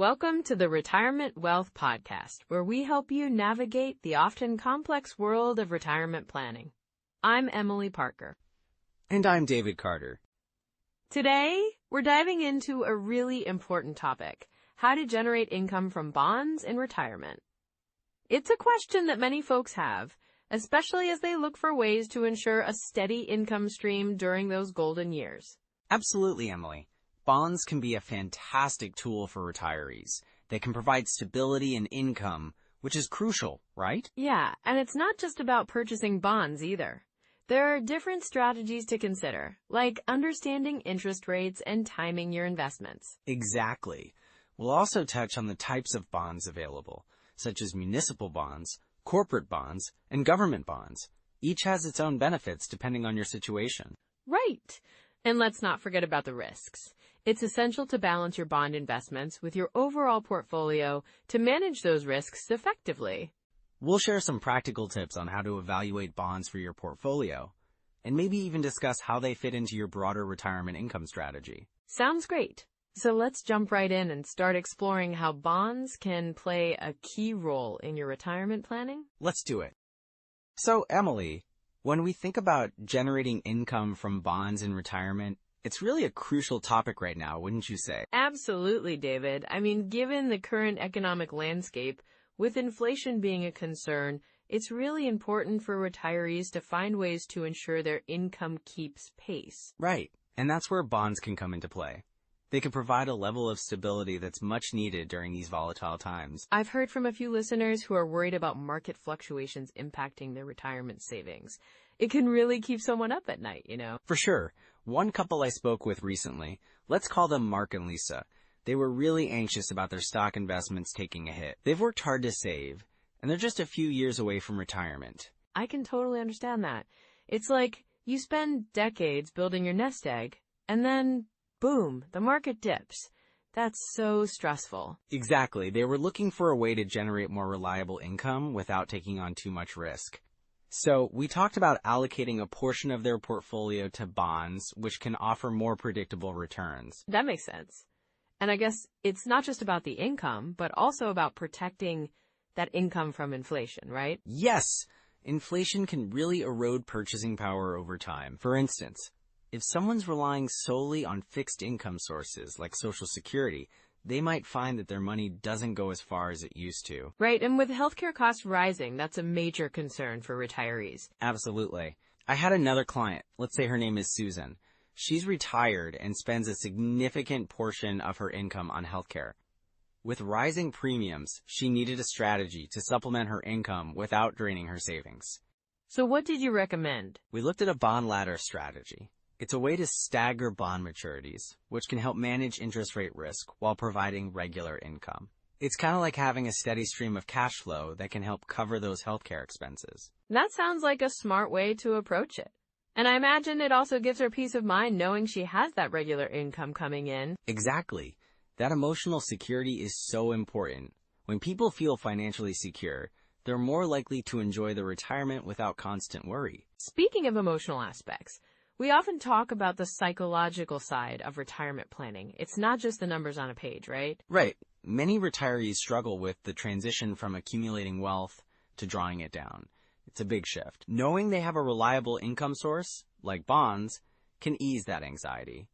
Welcome to the Retirement Wealth Podcast, where we help you navigate the often complex world of retirement planning. I'm Emily Parker. And I'm David Carter. Today, we're diving into a really important topic: how to generate income from bonds in retirement. It's a question that many folks have, especially as they look for ways to ensure a steady income stream during those golden years. Absolutely, Emily. Bonds can be a fantastic tool for retirees. They can provide stability and income, which is crucial, right? Yeah, and it's not just about purchasing bonds either. There are different strategies to consider, like understanding interest rates and timing your investments. Exactly. We'll also touch on the types of bonds available, such as municipal bonds, corporate bonds, and government bonds. Each has its own benefits depending on your situation. Right. And let's not forget about the risks. It's essential to balance your bond investments with your overall portfolio to manage those risks effectively. We'll share some practical tips on how to evaluate bonds for your portfolio, and maybe even discuss how they fit into your broader retirement income strategy. Sounds great. So let's jump right in and start exploring how bonds can play a key role in your retirement planning. Let's do it. So, Emily, when we think about generating income from bonds in retirement, it's really a crucial topic right now, wouldn't you say? Absolutely, David. I mean, given the current economic landscape, with inflation being a concern, it's really important for retirees to find ways to ensure their income keeps pace. Right. And that's where bonds can come into play. They can provide a level of stability that's much needed during these volatile times. I've heard from a few listeners who are worried about market fluctuations impacting their retirement savings. It can really keep someone up at night, you know? For sure. One couple I spoke with recently, let's call them Mark and Lisa. They were really anxious about their stock investments taking a hit. They've worked hard to save, and they're just a few years away from retirement. I can totally understand that. It's like you spend decades building your nest egg, and then, boom, the market dips. That's so stressful. Exactly. They were looking for a way to generate more reliable income without taking on too much risk. So we talked about allocating a portion of their portfolio to bonds, which can offer more predictable returns. That makes sense. And I guess it's not just about the income, but also about protecting that income from inflation, right? Yes. Inflation can really erode purchasing power over time. For instance, if someone's relying solely on fixed income sources like Social Security, they might find that their money doesn't go as far as it used to. Right, and with healthcare costs rising, that's a major concern for retirees. Absolutely. I had another client, let's say her name is Susan. She's retired and spends a significant portion of her income on healthcare. With rising premiums, she needed a strategy to supplement her income without draining her savings. So what did you recommend? We looked at a bond ladder strategy. It's a way to stagger bond maturities, which can help manage interest rate risk while providing regular income. It's kind of like having a steady stream of cash flow that can help cover those healthcare expenses. That sounds like a smart way to approach it. And I imagine it also gives her peace of mind knowing she has that regular income coming in. Exactly. That emotional security is so important. When people feel financially secure, they're more likely to enjoy their retirement without constant worry. Speaking of emotional aspects, we often talk about the psychological side of retirement planning. It's not just the numbers on a page, right? Right. Many retirees struggle with the transition from accumulating wealth to drawing it down. It's a big shift. Knowing they have a reliable income source, like bonds, can ease that anxiety.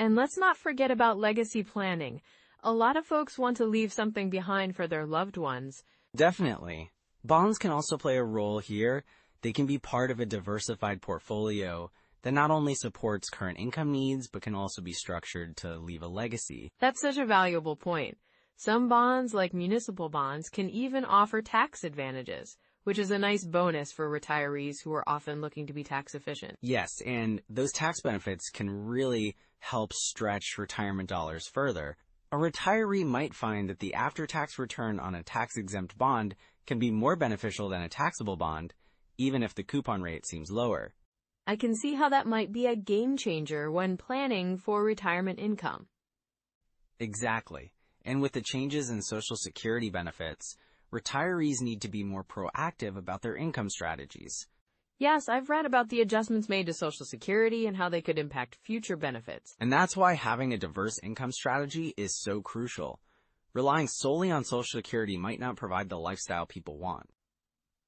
And let's not forget about legacy planning. A lot of folks want to leave something behind for their loved ones. Definitely. Bonds can also play a role here. They can be part of a diversified portfolio that not only supports current income needs, but can also be structured to leave a legacy. That's such a valuable point. Some bonds, like municipal bonds, can even offer tax advantages, which is a nice bonus for retirees who are often looking to be tax efficient. Yes, and those tax benefits can really help stretch retirement dollars further. A retiree might find that the after-tax return on a tax-exempt bond can be more beneficial than a taxable bond, even if the coupon rate seems lower. I can see how that might be a game changer when planning for retirement income. Exactly. And with the changes in Social Security benefits, retirees need to be more proactive about their income strategies. Yes, I've read about the adjustments made to Social Security and how they could impact future benefits. And that's why having a diverse income strategy is so crucial. Relying solely on Social Security might not provide the lifestyle people want.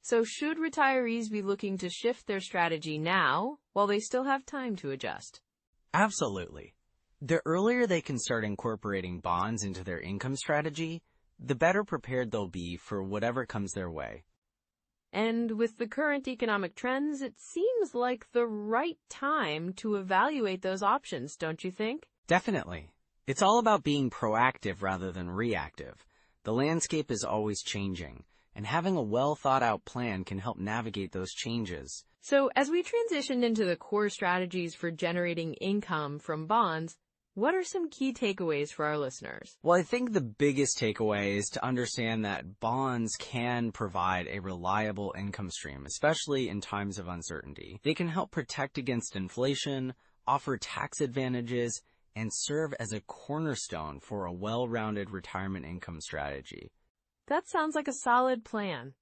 So should retirees be looking to shift their strategy now while they still have time to adjust? Absolutely. The earlier they can start incorporating bonds into their income strategy, the better prepared they'll be for whatever comes their way. And with the current economic trends, it seems like the right time to evaluate those options, don't you think? Definitely. It's all about being proactive rather than reactive. The landscape is always changing, and having a well-thought-out plan can help navigate those changes. So as we transition into the core strategies for generating income from bonds, what are some key takeaways for our listeners? Well, I think the biggest takeaway is to understand that bonds can provide a reliable income stream, especially in times of uncertainty. They can help protect against inflation, offer tax advantages, and serve as a cornerstone for a well-rounded retirement income strategy. That sounds like a solid plan.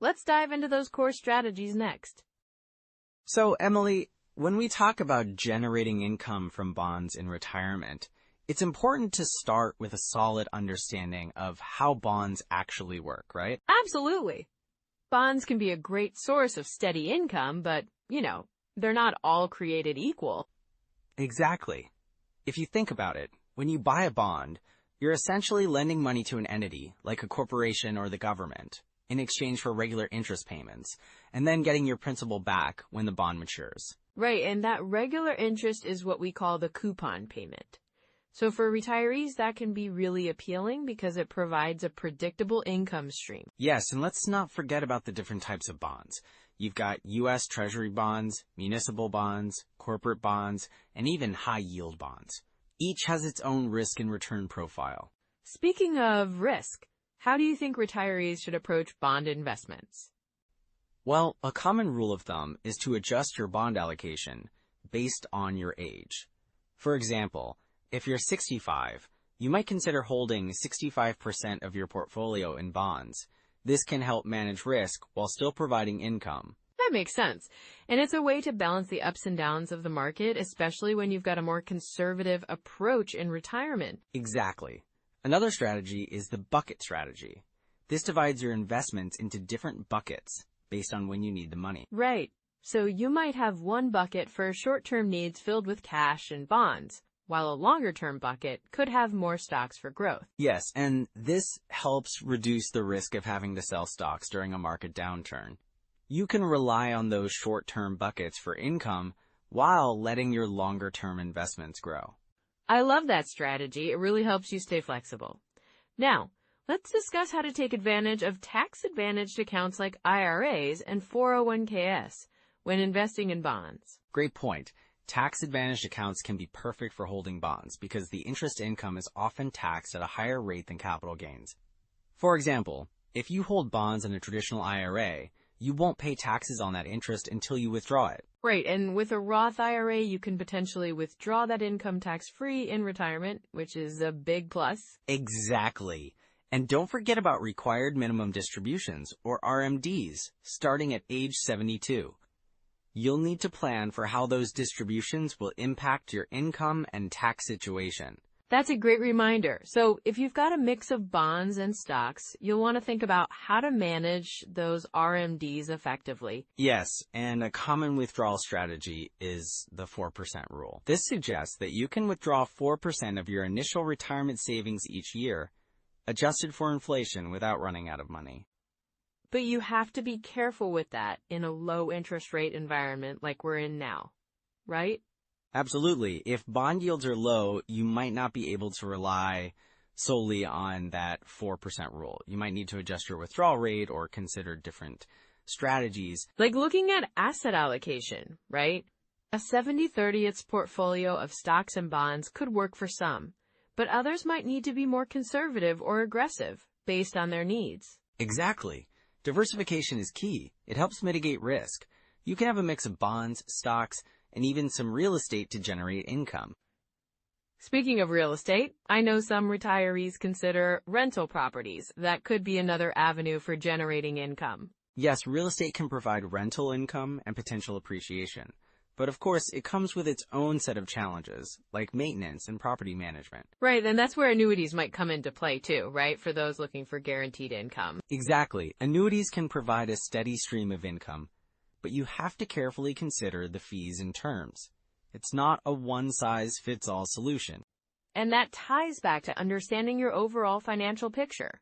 Let's dive into those core strategies next. So, Emily, when we talk about generating income from bonds in retirement, it's important to start with a solid understanding of how bonds actually work, right? Absolutely. Bonds can be a great source of steady income, but, they're not all created equal. Exactly. If you think about it, when you buy a bond, you're essentially lending money to an entity, like a corporation or the government, in exchange for regular interest payments, and then getting your principal back when the bond matures. Right, and that regular interest is what we call the coupon payment. So for retirees, that can be really appealing because it provides a predictable income stream. Yes, and let's not forget about the different types of bonds. You've got U.S. Treasury bonds, municipal bonds, corporate bonds, and even high-yield bonds. Each has its own risk and return profile. Speaking of risk, how do you think retirees should approach bond investments? Well, a common rule of thumb is to adjust your bond allocation based on your age. For example, if you're 65, you might consider holding 65% of your portfolio in bonds. This can help manage risk while still providing income. That makes sense. And it's a way to balance the ups and downs of the market, especially when you've got a more conservative approach in retirement. Exactly. Another strategy is the bucket strategy. This divides your investments into different buckets based on when you need the money. Right. So you might have one bucket for short-term needs filled with cash and bonds, while a longer-term bucket could have more stocks for growth. Yes, and this helps reduce the risk of having to sell stocks during a market downturn. You can rely on those short-term buckets for income while letting your longer-term investments grow. I love that strategy. It really helps you stay flexible. Now, let's discuss how to take advantage of tax-advantaged accounts like IRAs and 401ks when investing in bonds. Great point. Tax-advantaged accounts can be perfect for holding bonds because the interest income is often taxed at a higher rate than capital gains. For example, if you hold bonds in a traditional IRA, you won't pay taxes on that interest until you withdraw it. Right, and with a Roth IRA, you can potentially withdraw that income tax-free in retirement, which is a big plus. Exactly. And don't forget about required minimum distributions, or RMDs, starting at age 72. You'll need to plan for how those distributions will impact your income and tax situation. That's a great reminder. So if you've got a mix of bonds and stocks, you'll want to think about how to manage those RMDs effectively. Yes, and a common withdrawal strategy is the 4% rule. This suggests that you can withdraw 4% of your initial retirement savings each year, adjusted for inflation without running out of money. But you have to be careful with that in a low interest rate environment like we're in now, right? Absolutely. If bond yields are low, you might not be able to rely solely on that 4% rule. You might need to adjust your withdrawal rate or consider different strategies. Like looking at asset allocation, right? A 70-30 portfolio of stocks and bonds could work for some, but others might need to be more conservative or aggressive based on their needs. Exactly. Diversification is key. It helps mitigate risk. You can have a mix of bonds, stocks, and even some real estate to generate income. Speaking of real estate, I know some retirees consider rental properties. That could be another avenue for generating income. Yes, real estate can provide rental income and potential appreciation. But of course, it comes with its own set of challenges, like maintenance and property management. Right, and that's where annuities might come into play too, right? For those looking for guaranteed income. Exactly. Annuities can provide a steady stream of income, but you have to carefully consider the fees and terms. It's not a one-size-fits-all solution. And that ties back to understanding your overall financial picture.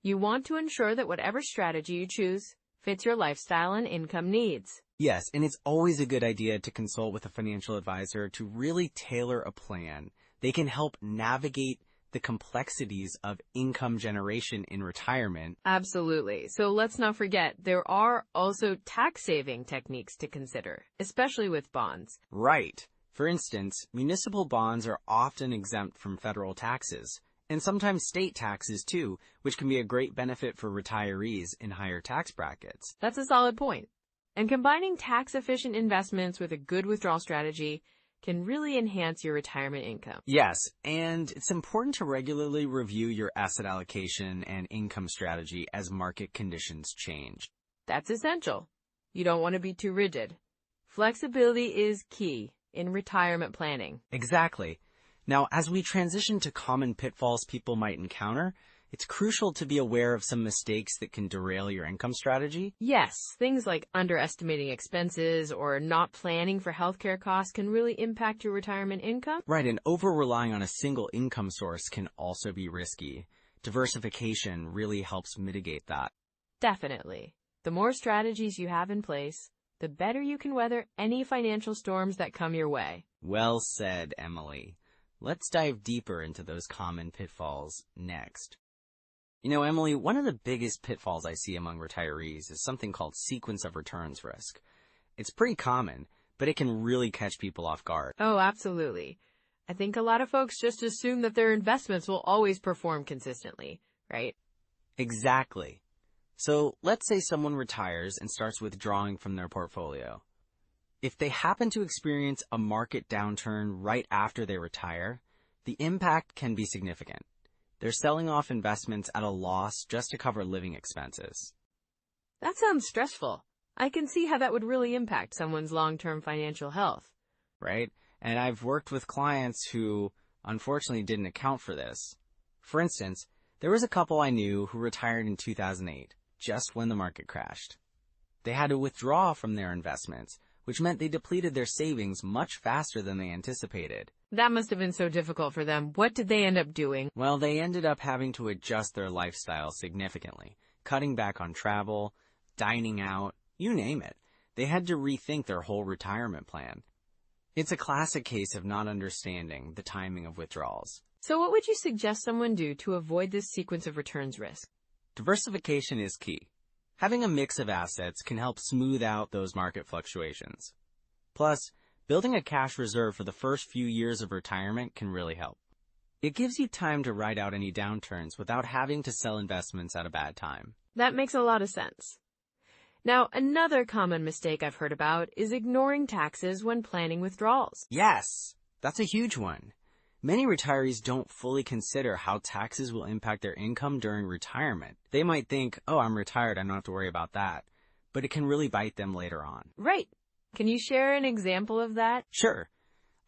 You want to ensure that whatever strategy you choose fits your lifestyle and income needs. Yes, and it's always a good idea to consult with a financial advisor to really tailor a plan. They can help navigate the complexities of income generation in retirement. Absolutely. So let's not forget, there are also tax-saving techniques to consider, especially with bonds. Right. For instance, municipal bonds are often exempt from federal taxes, and sometimes state taxes too, which can be a great benefit for retirees in higher tax brackets. That's a solid point. And combining tax-efficient investments with a good withdrawal strategy can really enhance your retirement income. Yes, and it's important to regularly review your asset allocation and income strategy as market conditions change. That's essential. You don't want to be too rigid. Flexibility is key in retirement planning. Exactly. Now, as we transition to common pitfalls people might encounter, it's crucial to be aware of some mistakes that can derail your income strategy. Yes, things like underestimating expenses or not planning for healthcare costs can really impact your retirement income. Right, and over-relying on a single income source can also be risky. Diversification really helps mitigate that. Definitely. The more strategies you have in place, the better you can weather any financial storms that come your way. Well said, Emily. Let's dive deeper into those common pitfalls next. You know, Emily, one of the biggest pitfalls I see among retirees is something called sequence of returns risk. It's pretty common, but it can really catch people off guard. Oh, absolutely. I think a lot of folks just assume that their investments will always perform consistently, right? Exactly. So let's say someone retires and starts withdrawing from their portfolio. If they happen to experience a market downturn right after they retire, the impact can be significant. They're selling off investments at a loss just to cover living expenses. That sounds stressful. I can see how that would really impact someone's long-term financial health. Right? And I've worked with clients who unfortunately didn't account for this. For instance, there was a couple I knew who retired in 2008, just when the market crashed. They had to withdraw from their investments, which meant they depleted their savings much faster than they anticipated. That must have been so difficult for them. What did they end up doing? Well, they ended up having to adjust their lifestyle significantly, cutting back on travel, dining out, you name it. They had to rethink their whole retirement plan. It's a classic case of not understanding the timing of withdrawals. So what would you suggest someone do to avoid this sequence of returns risk? Diversification is key. Having a mix of assets can help smooth out those market fluctuations. Plus, building a cash reserve for the first few years of retirement can really help. It gives you time to ride out any downturns without having to sell investments at a bad time. That makes a lot of sense. Now, another common mistake I've heard about is ignoring taxes when planning withdrawals. Yes, that's a huge one. Many retirees don't fully consider how taxes will impact their income during retirement. They might think, oh, I'm retired, I don't have to worry about that. But it can really bite them later on. Right. Can you share an example of that? Sure.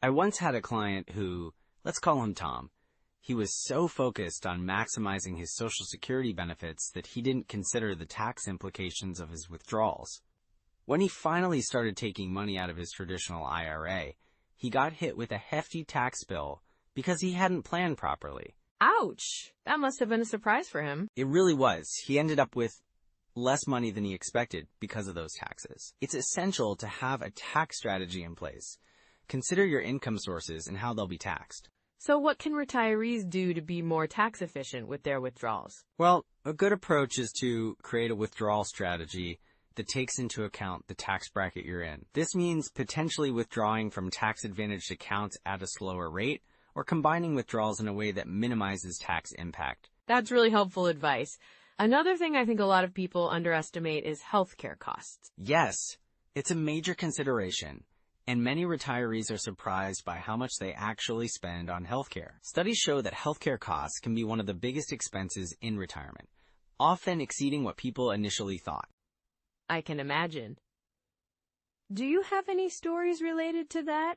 I once had a client who, let's call him Tom. He was so focused on maximizing his Social Security benefits that he didn't consider the tax implications of his withdrawals. When he finally started taking money out of his traditional IRA, he got hit with a hefty tax bill because he hadn't planned properly. Ouch! That must have been a surprise for him. It really was. He ended up with less money than he expected because of those taxes. It's essential to have a tax strategy in place. Consider your income sources and how they'll be taxed. So what can retirees do to be more tax efficient with their withdrawals? Well, a good approach is to create a withdrawal strategy that takes into account the tax bracket you're in. This means potentially withdrawing from tax-advantaged accounts at a slower rate, or combining withdrawals in a way that minimizes tax impact. That's really helpful advice. Another thing I think a lot of people underestimate is healthcare costs. Yes, it's a major consideration, and many retirees are surprised by how much they actually spend on healthcare. Studies show that healthcare costs can be one of the biggest expenses in retirement, often exceeding what people initially thought. I can imagine. Do you have any stories related to that?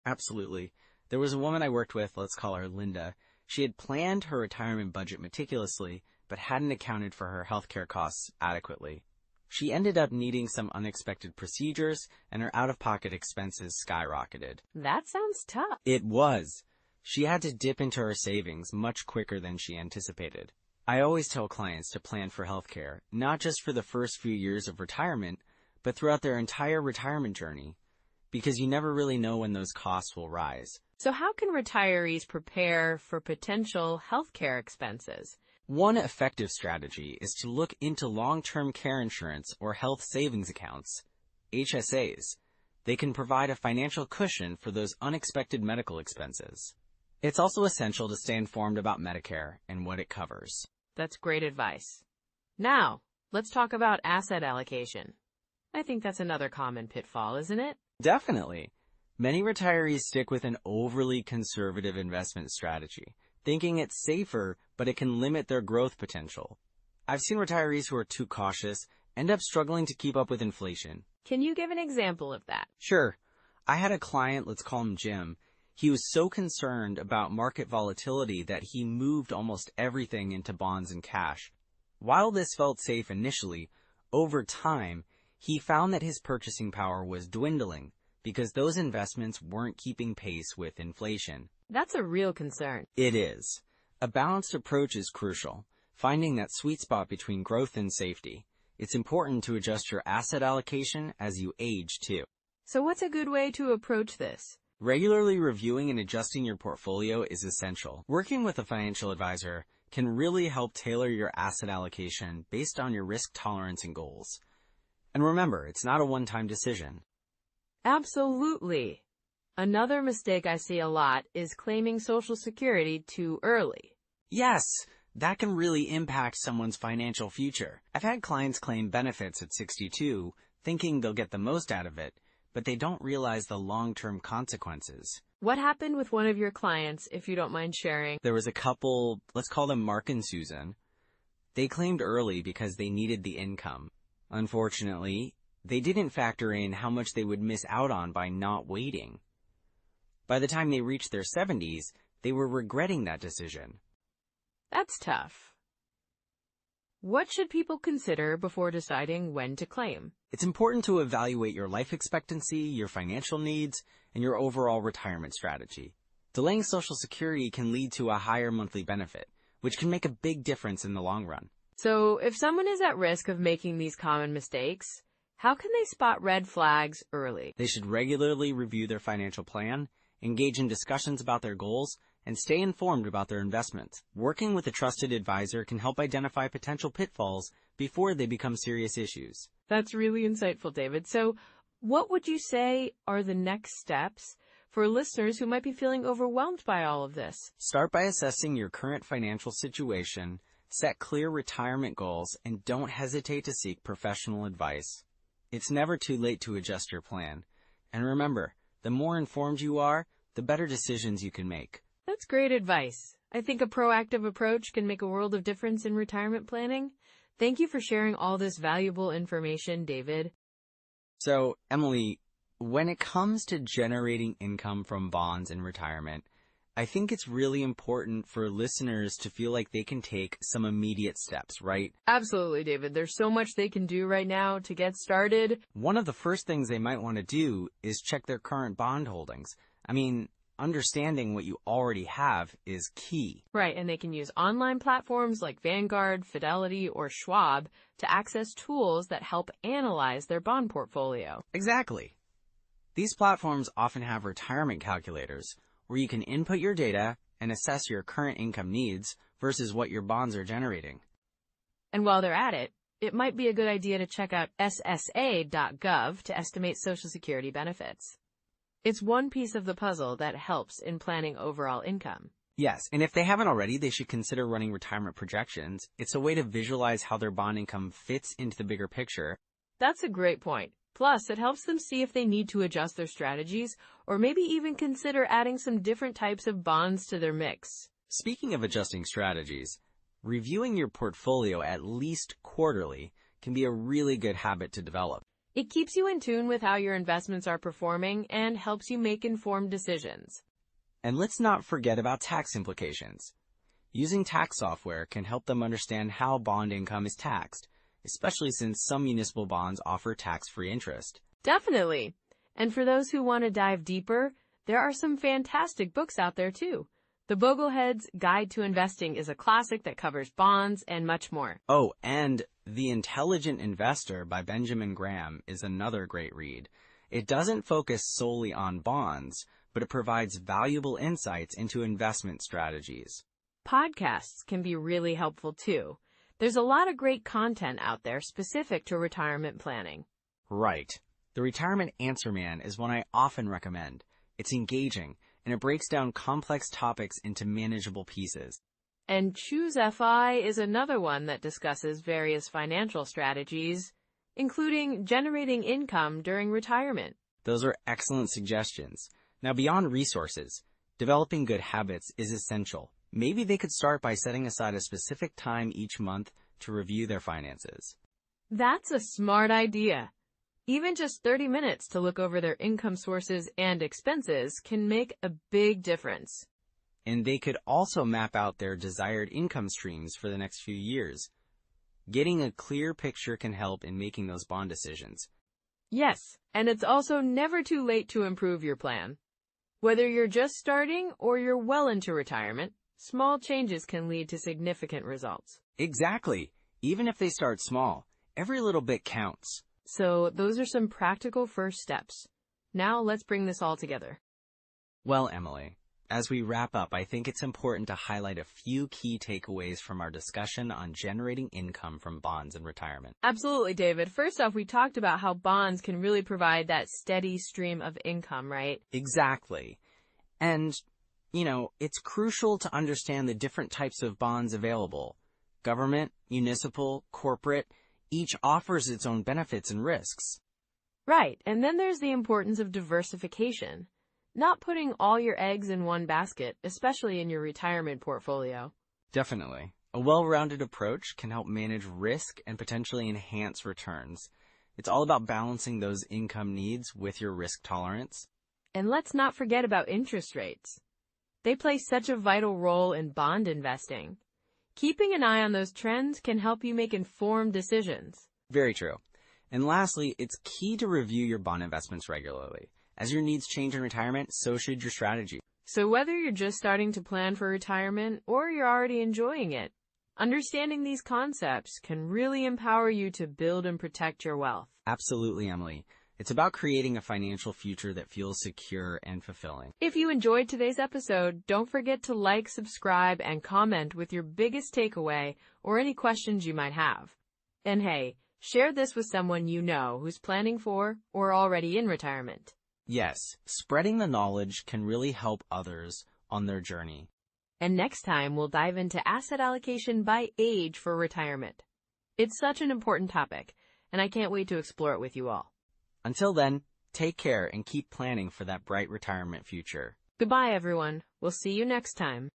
Absolutely. There was a woman I worked with, let's call her Linda. She had planned her retirement budget meticulously, but hadn't accounted for her healthcare costs adequately. She ended up needing some unexpected procedures, and her out-of-pocket expenses skyrocketed. That sounds tough. It was. She had to dip into her savings much quicker than she anticipated. I always tell clients to plan for healthcare, not just for the first few years of retirement, but throughout their entire retirement journey, because you never really know when those costs will rise. So how can retirees prepare for potential healthcare expenses? One effective strategy is to look into long-term care insurance or health savings accounts, HSAs. They can provide a financial cushion for those unexpected medical expenses. It's also essential to stay informed about Medicare and what it covers. That's great advice. Now, let's talk about asset allocation. I think that's another common pitfall, isn't it? Definitely. Many retirees stick with an overly conservative investment strategy, thinking it's safer, but it can limit their growth potential. I've seen retirees who are too cautious end up struggling to keep up with inflation. Can you give an example of that? Sure. I had a client, let's call him Jim. He was so concerned about market volatility that he moved almost everything into bonds and cash. While this felt safe initially, over time, he found that his purchasing power was dwindling because those investments weren't keeping pace with inflation. That's a real concern. It is. A balanced approach is crucial, finding that sweet spot between growth and safety. It's important to adjust your asset allocation as you age, too. So what's a good way to approach this? Regularly reviewing and adjusting your portfolio is essential. Working with a financial advisor can really help tailor your asset allocation based on your risk tolerance and goals. And remember, it's not a one-time decision. Absolutely. Another mistake I see a lot is claiming Social Security too early. Yes, that can really impact someone's financial future. I've had clients claim benefits at 62, thinking they'll get the most out of it, but they don't realize the long-term consequences. What happened with one of your clients, if you don't mind sharing? There was a couple, let's call them Mark and Susan. They claimed early because they needed the income. Unfortunately, they didn't factor in how much they would miss out on by not waiting. By the time they reached their 70s, they were regretting that decision. That's tough. What should people consider before deciding when to claim? It's important to evaluate your life expectancy, your financial needs, and your overall retirement strategy. Delaying Social Security can lead to a higher monthly benefit, which can make a big difference in the long run. So, if someone is at risk of making these common mistakes, how can they spot red flags early? They should regularly review their financial plan, engage in discussions about their goals, and stay informed about their investments. Working with a trusted advisor can help identify potential pitfalls before they become serious issues. That's really insightful, David. So, what would you say are the next steps for listeners who might be feeling overwhelmed by all of this? Start by assessing your current financial situation, set clear retirement goals, and don't hesitate to seek professional advice. It's never too late to adjust your plan. And remember, the more informed you are, the better decisions you can make. That's great advice. I think a proactive approach can make a world of difference in retirement planning. Thank you for sharing all this valuable information, David. So, Emily, when it comes to generating income from bonds in retirement, I think it's really important for listeners to feel like they can take some immediate steps, right? Absolutely, David. There's so much they can do right now to get started. One of the first things they might want to do is check their current bond holdings. I mean, understanding what you already have is key. Right, and they can use online platforms like Vanguard, Fidelity, or Schwab to access tools that help analyze their bond portfolio. Exactly. These platforms often have retirement calculators where you can input your data and assess your current income needs versus what your bonds are generating. And while they're at it, it might be a good idea to check out ssa.gov to estimate Social Security benefits. It's one piece of the puzzle that helps in planning overall income. Yes, and if they haven't already, they should consider running retirement projections. It's a way to visualize how their bond income fits into the bigger picture. That's a great point. Plus, it helps them see if they need to adjust their strategies or maybe even consider adding some different types of bonds to their mix. Speaking of adjusting strategies, reviewing your portfolio at least quarterly can be a really good habit to develop. It keeps you in tune with how your investments are performing and helps you make informed decisions. And let's not forget about tax implications. Using tax software can help them understand how bond income is taxed, especially since some municipal bonds offer tax-free interest. Definitely. And for those who want to dive deeper, there are some fantastic books out there too. The Boglehead's Guide to Investing is a classic that covers bonds and much more. Oh, and The Intelligent Investor by Benjamin Graham is another great read. It doesn't focus solely on bonds, but it provides valuable insights into investment strategies. Podcasts can be really helpful too. There's a lot of great content out there specific to retirement planning. Right. The Retirement Answer Man is one I often recommend. It's engaging, and it breaks down complex topics into manageable pieces. And Choose FI is another one that discusses various financial strategies, including generating income during retirement. Those are excellent suggestions. Now, beyond resources, developing good habits is essential. Maybe they could start by setting aside a specific time each month to review their finances. That's a smart idea. Even just 30 minutes to look over their income sources and expenses can make a big difference. And they could also map out their desired income streams for the next few years. Getting a clear picture can help in making those bond decisions. Yes, and it's also never too late to improve your plan. Whether you're just starting or you're well into retirement, small changes can lead to significant results. Exactly. Even if they start small, every little bit counts. So those are some practical first steps. Now let's bring this all together. Well, Emily, as we wrap up, I think it's important to highlight a few key takeaways from our discussion on generating income from bonds in retirement. Absolutely, David. First off, we talked about how bonds can really provide that steady stream of income, right? Exactly. And, it's crucial to understand the different types of bonds available. Government, municipal, corporate, each offers its own benefits and risks. Right, and then there's the importance of diversification. Not putting all your eggs in one basket, especially in your retirement portfolio. Definitely. A well-rounded approach can help manage risk and potentially enhance returns. It's all about balancing those income needs with your risk tolerance. And let's not forget about interest rates. They play such a vital role in bond investing. Keeping an eye on those trends can help you make informed decisions. Very true. And lastly, it's key to review your bond investments regularly. As your needs change in retirement, so should your strategy. So whether you're just starting to plan for retirement or you're already enjoying it, understanding these concepts can really empower you to build and protect your wealth. Absolutely, Emily. It's about creating a financial future that feels secure and fulfilling. If you enjoyed today's episode, don't forget to like, subscribe, and comment with your biggest takeaway or any questions you might have. And hey, share this with someone you know who's planning for or already in retirement. Yes, spreading the knowledge can really help others on their journey. And next time, we'll dive into asset allocation by age for retirement. It's such an important topic, and I can't wait to explore it with you all. Until then, take care and keep planning for that bright retirement future. Goodbye, everyone. We'll see you next time.